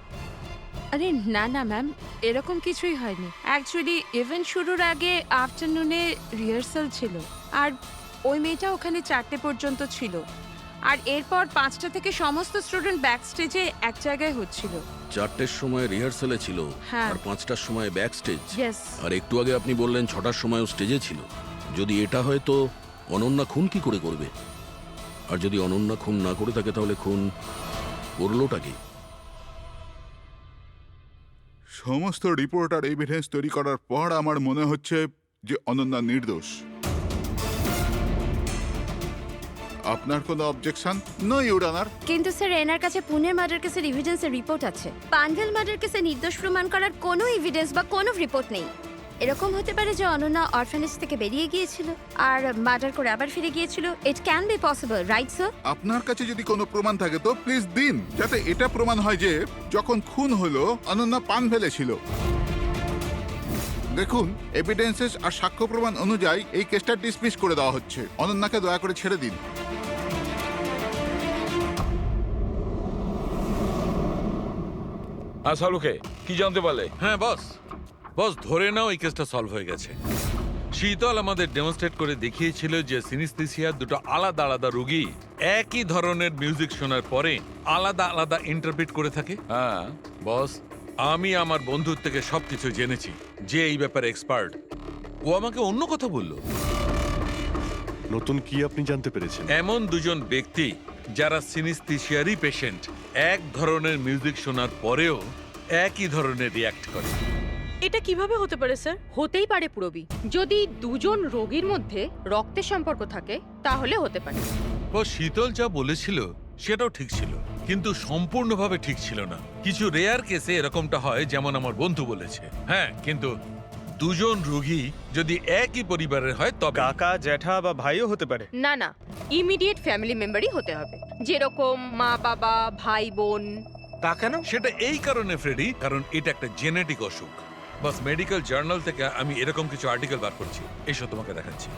আরে না না ম্যাম, এরকম কিছুই হয়নি। অ্যাকচুয়ালি ইভেন্ট শুরুর আগে আফটারনুনে রিহার্সাল ছিল, আর ওই মেয়েটা ওখানে 4টে পর্যন্ত ছিল। আর এরপর 5টা থেকে সমস্ত স্টুডেন্ট ব্যাক স্টেজে এক জায়গায় হচ্ছিল। 4টের সময় রিহার্সালে ছিল, হ্যাঁ। আর 5টার সময় ব্যাক স্টেজ। Yes. আর একটু আগে আপনি বললেন 6টার সময়ও স্টেজে ছিল। যদি এটা হয় তো অনন্যা খুন কি করে করবে? আর যদি অনন্যা খুন না করে থাকে তাহলে খুন করলোটা কি? সমস্ত রিপোর্ট আর এভিডেন্স তৈরি করার পর আমার মনে হচ্ছে যে অনন্যা নির্দোষ। আপনার কোনো অবজেকশন? No your honour. কিন্তু স্যার, এনার কাছে পুনের মার্ডার কেসের এভিডেন্সের রিপোর্ট আছে। পানভেল মার্ডার কেসে নির্দোষ প্রমাণ করার কোনো এভিডেন্স বা কোনো রিপোর্ট নেই। এরকম হতে পারে যে অনন্যা অরফানেজ থেকে বেরিয়ে গিয়েছিল আর মার্ডার করে আবার ফিরে গিয়েছিল। It can be possible, right sir? আপনার কাছে যদি কোনো প্রমাণ থাকে তো প্লিজ দিন, যাতে এটা প্রমাণ হয় যে যখন খুন হলো অনন্যা পান ফেলেছিল। দেখুন, এভিডেন্সেস আর সাক্ষ্য প্রমাণ অনুযায়ী এই কেসটা ডিসমিস করে দেওয়া হচ্ছে। অনন্যাকে দয়া করে ছেড়ে দিন। হ্যাঁ সালুকে, কি জানতে পারলে? হ্যাঁ বস, বস ধরে নাও এই কেসটা সলভ হয়ে গেছে। শীতল আমাদের ডেমনস্ট্রেট করে দেখিয়েছিল যে সিনিস্থেসিয়ার দুটো আলাদা আলাদা রোগী একই ধরনের মিউজিক শোনার পরে আলাদা আলাদা ইন্টারপ্রিট করে থাকে। হ্যাঁ বস, আমি আমার বন্ধুর থেকে সবকিছু জেনেছি, যে এই ব্যাপারে এক্সপার্ট। ও আমাকে অন্য কথা বলল। নতুন কি আপনি জানতে পেরেছেন? এমন দুজন ব্যক্তি যারা সিনিস্থেসিয়ারই পেশেন্ট, এক ধরনের মিউজিক শোনার পরেও একই ধরনের রিয়্যাক্ট করে। এটা কিভাবে হতে পারে স্যার? হতেই পারে পুরবি, যদি দুজন রোগীর মধ্যে রক্তের সম্পর্ক থাকে তাহলে হতে পারে। ও শীতল যা বলেছিল সেটাও ঠিক ছিল, কিন্তু সম্পূর্ণভাবে ঠিক ছিল না। কিছু রেয়ার কেসে এরকমটা হয়, যেমন আমার বন্ধু বলেছে। হ্যাঁ, কিন্তু দুজন রোগী যদি একই পরিবারের হয় তবে কাকা, জ্যাঠা বা ভাইও হতে পারে। না না, ইমিডিয়েট ফ্যামিলি মেম্বারই হতে হবে, যেরকম মা বাবা, ভাই বোন। তা কেন? সেটা এই কারণে ফ্রেডি, কারণ এটা একটা জেনেটিক অসুখ। বাস মেডিকেল জার্নাল থেকে আমি এরকম কিছু আর্টিকেল বার করছি, এসব তোমাকে দেখাচ্ছি।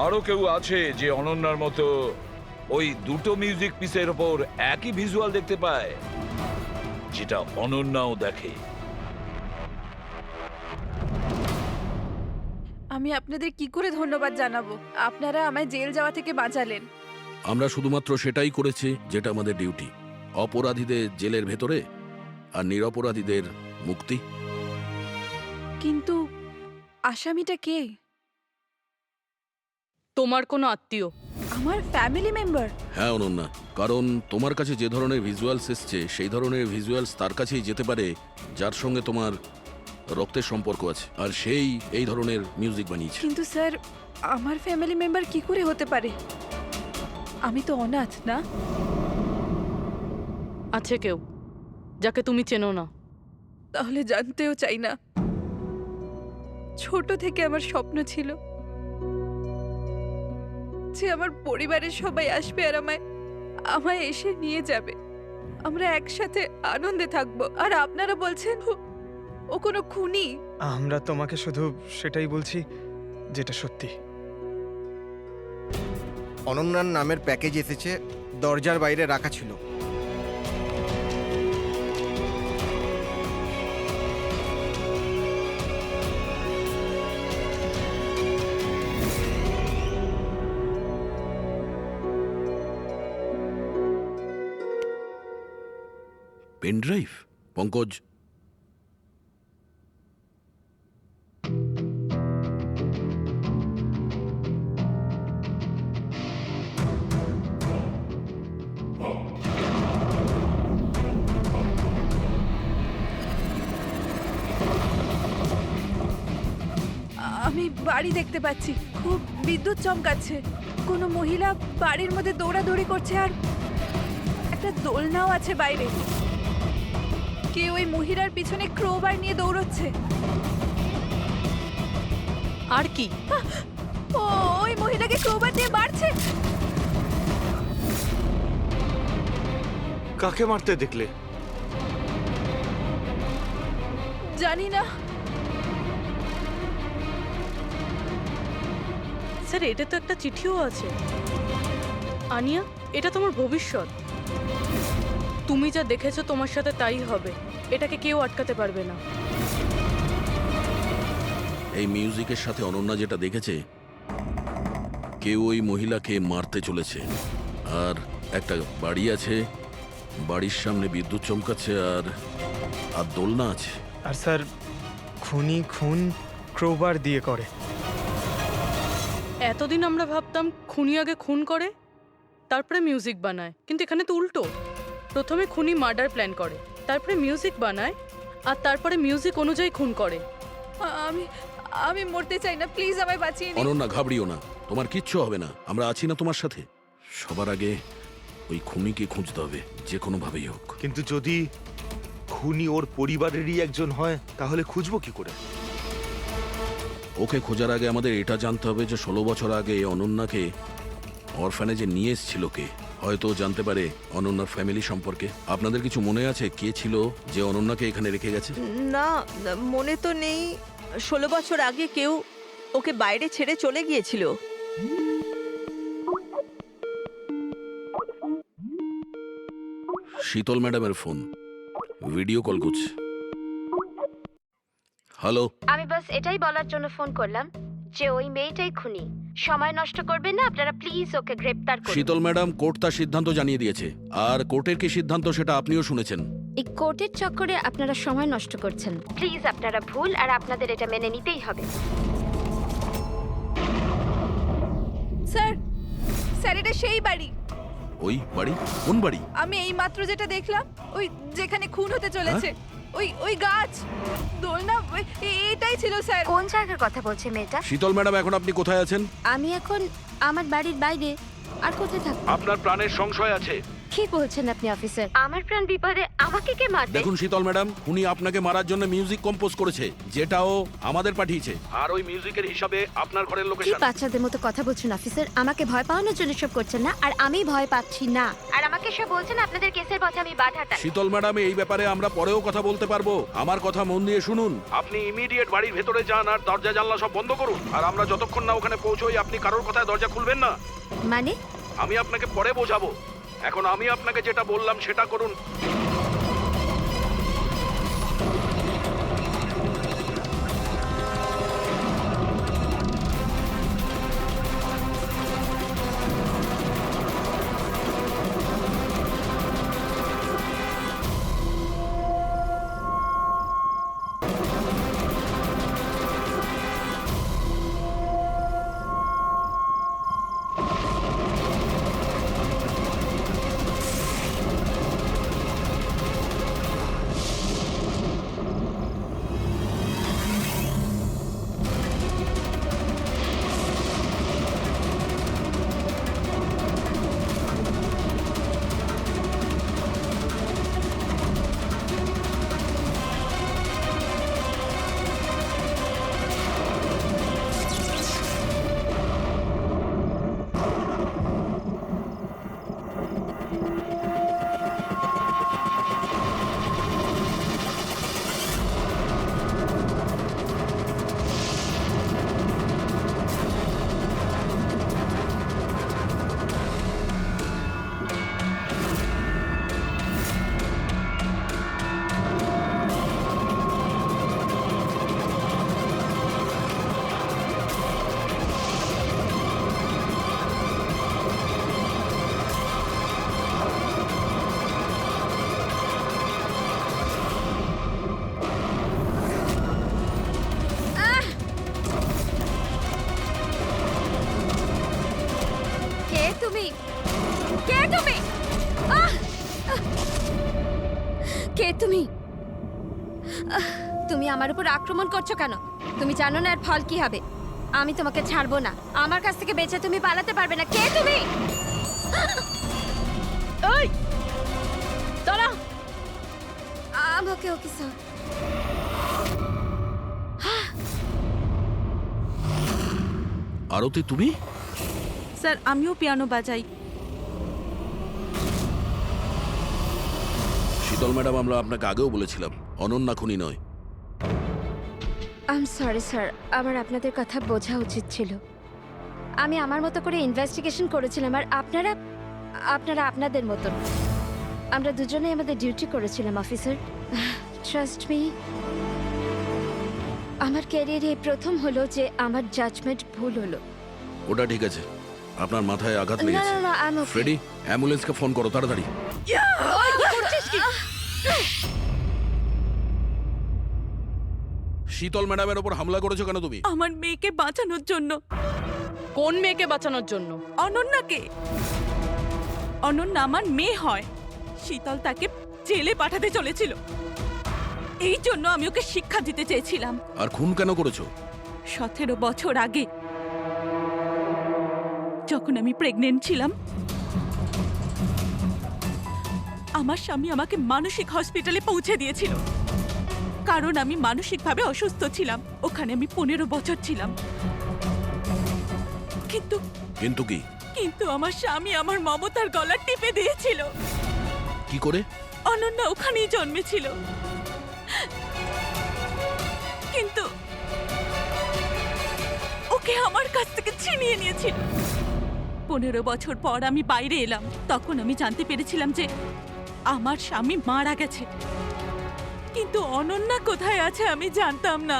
আরো কেউ আছে যে অনন্যার মতো ওই দুটো মিউজিক পিসের ওপর একই ভিজুয়াল দেখতে পায়, যেটা অনন্যাও দেখে? আমি আপনাদের কি করে ধন্যবাদ জানাবো? আপনারা আমায় জেল যাওয়া থেকে বাঁচালেন। আমরা শুধুমাত্র সেটাই করেছি যেটা আমাদের ডিউটি, অপরাধীদের জেলের ভেতরে আর নিরপরাধীদের মুক্তি। কিন্তু আসামিটা কে? তোমার কোনো আত্মীয়। আমার ফ্যামিলি মেম্বার? হ্যাঁ অনন্যা, কারণ তোমার কাছে যে ধরনের ভিজুয়ালস এসছে সেই ধরনের ভিজুয়ালস তার কাছেই যেতে পারে যার সঙ্গে তোমার রক্তের সম্পর্ক আছে, আর সেই এই ধরনের মিউজিক বানিয়েছে। কিন্তু স্যার, আমার ফ্যামিলি মেম্বার কি করে হতে পারে? আমি তো অনাথ, না? আছে কেউ যাকে তুমি চেনো না? তাহলে জানতেও চাই না। ছোট থেকে আমার স্বপ্ন ছিল যে আমার পরিবারের সবাই আসবে আর আমায় এসে নিয়ে যাবে, আমরা একসাথে আনন্দে থাকবো। আর আপনারা বলছেন ও কোনো খুনি? আমরা তোমাকে শুধু সেটাই বলছি যেটা সত্যি। অনন্যার নামের প্যাকেজ এসেছে, দরজার বাইরে রাখা ছিল। Pen drive? পঙ্কজ, আমি বাড়ি দেখতে পাচ্ছি, খুব বিদ্যুৎ চমকাচ্ছে। কোনো মহিলা বাড়ির মধ্যে দৌড়াদৌড়ি করছে আর একটা দোলনাও আছে বাইরে। কেউ ওই মহিলার পিছনে ক্রোবার নিয়ে দৌড়চ্ছে। আর কি? ও ওই মহিলাকে ক্রোবার দিয়ে মারছে। কাকে মারতে দেখলে? জানি না স্যার, এটা তো একটা চিঠিও আছে। আনিয়া, এটা তোমার ভবিষ্যৎ। তুমি যা দেখেছো তোমার সাথে তাই হবে, এটাকে কেউ আটকাতে পারবে না। এই মিউজিকের সাথে অনন্যা যেটা দেখেছে, কেউ ওই মহিলাকে মারতে চলেছে। আর একটা বাড়ি আছে, বাড়ির সামনে বিদ্যুৎ চমকাচ্ছে আর দোলনা আছে। আর স্যার, খুনি খুন ক্রোবার দিয়ে করে। এতদিন আমরা ভাবতাম খুনি আগে খুন করে তারপরে মিউজিক বানায়, কিন্তু এখানে তো উল্টো। প্রথমে খুনি মার্ডার প্ল্যান করে, তারপরে মিউজিক বানায়, আর তারপরে মিউজিক অনুযায়ী খুন করে। আমি আমি মরতে চাই না, প্লিজ আমায় বাঁচিয়ে নিন। অনন্যা, ঘাবড়িও না, তোমার কিচ্ছু হবে না, আমরা আছি না তোমার সাথে। সবার আগে ওই খুনিকে খুঁজতে হবে, যে কোনো ভাবেই হোক। কিন্তু যদি খুনি ওর পরিবারেরই একজন হয়, তাহলে খুঁজবো কি করে? ওকে খোঁজার আগে আমাদের এটা জানতে হবে যে 16 বছর আগে অনন্যাকে অরফানেজে নিয়ে এসেছিল কে। হয়তো ও জানতে পারে অনন্যার ফ্যামিলি সম্পর্কে। আপনাদের কিছু মনে আছে কে ছিল যে অনন্যাকে এখানে রেখে গেছে? না, মনে তো নেই। 16 বছর আগে কেউ ওকে বাইরে ছেড়ে চলে গিয়েছিল। শীতল ম্যাডামের ফোন, ভিডিও কল করছে। হ্যালো, আমি বাস এটাই বলার জন্য ফোন করলাম যে ওই মেয়েটাই খুনি। সময় নষ্ট করবেন না আপনারা, প্লিজ ওকে গ্রেপ্তার করুন। শীতল ম্যাডাম, কোর্ট তার সিদ্ধান্ত জানিয়ে দিয়েছে। আর কোর্টের কি সিদ্ধান্ত সেটা আপনিও শুনেছেন। এই কোর্টের চক্করে আপনারা সময় নষ্ট করছেন। প্লিজ আপনারা ভুল, আর আপনাদের এটা মেনে নিতেই হবে। স্যার, স্যার এটা সেই বাড়ি। ওই বাড়ি? কোন বাড়ি? আমি এই মাত্র যেটা দেখলাম, ওই যেখানে খুন হতে চলেছে, ওই ওই গাছ, দোলনা, এটাই ছিল স্যার। কোন জায়গার কথা বলছে মেয়েটা? শীতল ম্যাডাম, এখন আপনি কোথায় আছেন? আমি এখন আমার বাড়ির বাইরে। আর কোথায় থাকবো? আপনার প্রাণের সংশয় আছে। কি বলছেন আপনি অফিসার? আমার প্রাণ বিপদে, আমাকে কে মারবে? দেখুন শীতল ম্যাডাম, উনি আপনাকে মারার জন্য মিউজিক কম্পোজ করেছে, যেটাও আমাদের পাঠিয়েছে। আর ওই মিউজিকের হিসাবে আপনার ঘরের কি লোকেশন। বাচ্চাদের মতো কথা বলছেন অফিসার? আমাকে ভয় পাওয়ানোর জন্য সব করছেন না, আর আমি ভয় পাচ্ছি না। আর আমাকে সব বলছেন আপনাদের কেসের পথে আমি বাধা দেই। শীতল ম্যাডাম, এই ব্যাপারে আমরা পরেও কথা বলতে পারবো। আমার কথা মন দিয়ে শুনুন। আপনি ইমিডিয়েট বাড়ির ভেতরে যান আর দরজা জানলা সব বন্ধ করুন। আর আমরা যতক্ষণ না ওখানে পৌঁছই, আপনি কারোর কথায় দরজা খুলবেন না। মানে? আমি আপনাকে পরে বোঝাবো। এখন আমি আপনাকে যেটা বললাম সেটা করুন। কে তুমি? তুমি আমার উপর আক্রমণ করছো কেন? তুমি জানো না এর ফল কি হবে? আমি তোমাকে ছাড়বো না। আমার কাছ থেকে বেঁচে তুমি পালাতে পারবে না। কে তুমি? এই দাঁড়া। আমাকে ওকে স্যার। আরতি, তুমি? স্যার আমিও পিয়ানো বাজাই। শীতল ম্যাডাম, আমরা আপনাকে আগেও বলেছিলাম অনন্যা খুনি নয়। আই এম সরি স্যার, আমার আপনাদের কথা বোঝা উচিত ছিল। আমি আমার মতো করে ইনভেস্টিগেশন করেছিলাম, আর আপনারা আপনাদের মতন। আমরা দুজনেই আমাদের ডিউটি করেছিলাম অফিসার। ট্রাস্ট মি, আমার ক্যারিয়ারে প্রথম হলো যে আমার জাজমেন্ট ভুল হলো। ওটা ঠিক আছে, আপনার মাথায় আঘাত না লেগেছে। না না, আই এম ওকে। ফ্রেডি, অ্যাম্বুলেন্সকে ফোন করো তাড়াতাড়ি। শীতল ম্যাডামের ওপর হামলা করেছো কেন তুমি? আমার মেয়েকে বাঁচানোর জন্য। কোন মেয়েকে বাঁচানোর জন্য? অনন্যাকে। অনন্যা আমার মেয়ে হয়। শীতল তাকে জেলে পাঠাতে চলেছিল, এই জন্য আমি ওকে শিক্ষা দিতে চেয়েছিলাম। আর খুন কেন করেছো? 17 বছর আগে যখন আমি প্রেগনেন্ট ছিলাম, আমার স্বামী আমাকে মানসিক হসপিটালে পৌঁছে দিয়েছিল, কারণ আমি মানসিকভাবে অসুস্থ ছিলাম। ওখানে আমি 15 বছর ছিলাম। কিন্তু কিন্তু কি কিন্তু আমার স্বামী আমার মমতার গলা টিপে দিয়েছিল। কি করে? অনন্যা ওখানেই জন্মেছিল, কিন্তু ওকে আমার কাছ থেকে ছিনিয়ে নিয়েছিল। 15 বছর পর আমি বাইরে এলাম, তখন আমি জানতে পেরেছিলাম যে আমার স্বামী মারা গেছে, কিন্তু অনন্যা কোথায় আছে আমি জানতাম না।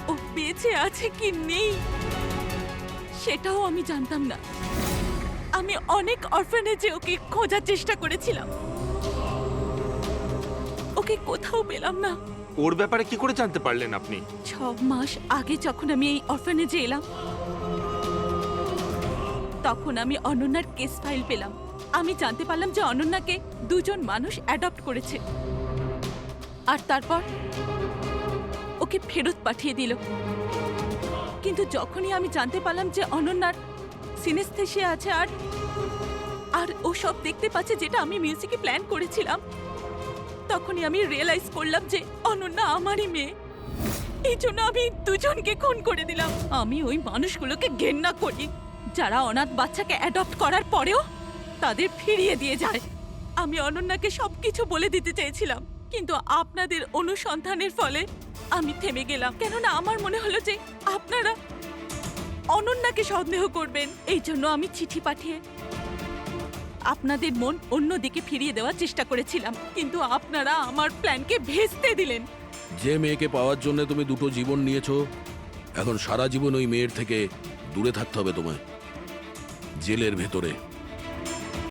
ও বেঁচে আছে কি নেই সেটাও আমি জানতাম না। আমি অনেক অরফানেজে ওকে খোঁজার চেষ্টা করেছিলাম, ওকে কোথাও পেলাম না। ওর ব্যাপারে কি করে জানতে পারলেন আপনি? 6 মাস আগে যখন আমি এই অরফানেজে এলাম, তখন আমি অনন্যার কেস ফাইল পেলাম। আমি জানতে পারলাম যে অনন্যাকে 2 জন মানুষ অ্যাডপ্ট করেছে, আর তারপর ওকে ফেরত পাঠিয়ে দিল। কিন্তু যখনই আমি জানতে পারলাম যে অনন্যার সিনেস্থেশিয়া আছে আর ও সব দেখতে পাচ্ছে যেটা আমি মিউজিকে প্ল্যান করেছিলাম, তখনই আমি রিয়েলাইজ করলাম যে অনন্যা আমারই মেয়ে। এই জন্য আমি 2 জনকে খুন করে দিলাম। আমি ওই মানুষগুলোকে ঘেন্না করি যারা অনাথ বাচ্চাকে অ্যাডপ্ট করার পরেও তাদের ফিরিয়ে দিয়ে যায়। আমি অনন্যাকে সবকিছু বলে দিতে চেয়েছিলাম, কিন্তু আপনাদের অনুসন্ধানের ফলে আমি থেমে গেলাম, কেননা আমার মনে হলো যে আপনারা অনন্যাকে সন্দেহ করবেন। এই জন্য আমি চিঠি পাঠিয়ে আপনাদের মন অন্যদিকে ফিরিয়ে দেওয়ার চেষ্টা করেছিলাম, কিন্তু আপনারা আমার প্ল্যানকে ভেস্তে দিলেন। যে মেয়েকে পাওয়ার জন্য তুমি 2টো জীবন নিয়েছো, এখন সারা জীবন ওই মেয়ের থেকে দূরে থাকতে হবে তোমায়, জেলের ভেতরে।